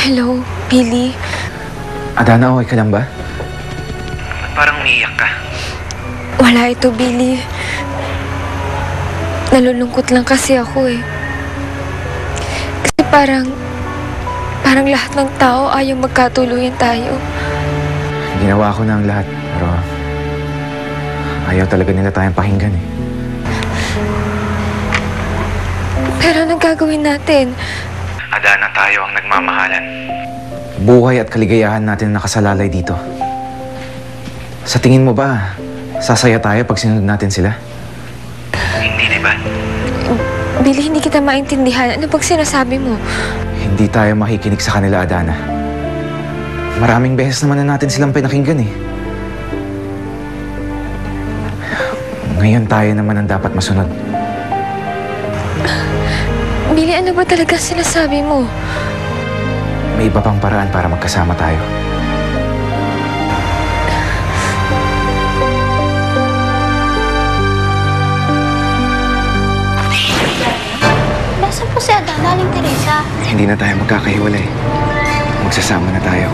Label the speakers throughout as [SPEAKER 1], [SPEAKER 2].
[SPEAKER 1] Hello, Billy.
[SPEAKER 2] Adana, okay ka lang ba?
[SPEAKER 3] Parang umiiyak ka.
[SPEAKER 1] Wala ito, Billy. Nalulungkot lang kasi ako eh. Kasi parang lahat ng tao ayaw magkatuluyan tayo.
[SPEAKER 2] Ginawa ko na ang lahat, pero ayaw talaga nila tayong pakinggan eh.
[SPEAKER 1] Pero anong gagawin natin?
[SPEAKER 3] Adana, tayo ang nagmamahalan.
[SPEAKER 2] Buhay at kaligayahan natin ang nakasalalay dito. Sa tingin mo ba, sasaya tayo pag sinunod natin sila?
[SPEAKER 3] Hindi, di ba?
[SPEAKER 1] Billy, hindi kita maintindihan. Ano bang sinasabi mo?
[SPEAKER 2] Hindi tayo makikinig sa kanila, Adana. Maraming beses naman na natin silang pinakinggan eh. Ngayon tayo naman ang dapat masunod.
[SPEAKER 1] Billy, ano ba talaga sinasabi mo?
[SPEAKER 2] May iba pang paraan para magkasama tayo.
[SPEAKER 4] Nasaan po si Adana, Aling Teresa?
[SPEAKER 2] Hindi na tayo magkakahiwalay. Magsasama na tayo.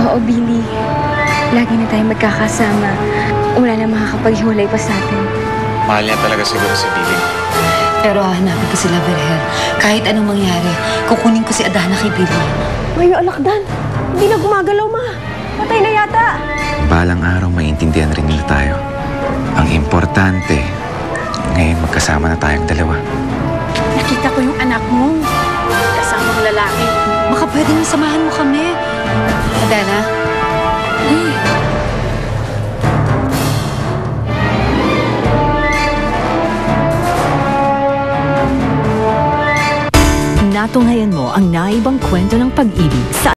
[SPEAKER 1] Oo, Billy. Lagi na tayo magkakasama. Wala na makakapaghiwalay pa sa atin.
[SPEAKER 2] Mahal niya talaga siguro si Billy.
[SPEAKER 5] Pero hahanapin ko sila, Berhel. Kahit anong mangyari, kukunin ko si Adana kay Billy.
[SPEAKER 6] Mayo, alakdan. Hindi na gumagalaw, ma. Patay na yata.
[SPEAKER 2] Balang araw maintindihan rin nila tayo. Ang importante, ngayon magkasama na tayong dalawa.
[SPEAKER 6] Nakita ko yung anak mo. Kasamang lalaki.
[SPEAKER 5] Baka pwedeng samahan mo kami. Adana?
[SPEAKER 7] Natunghayan mo ang naibang kwento ng pag-ibig sa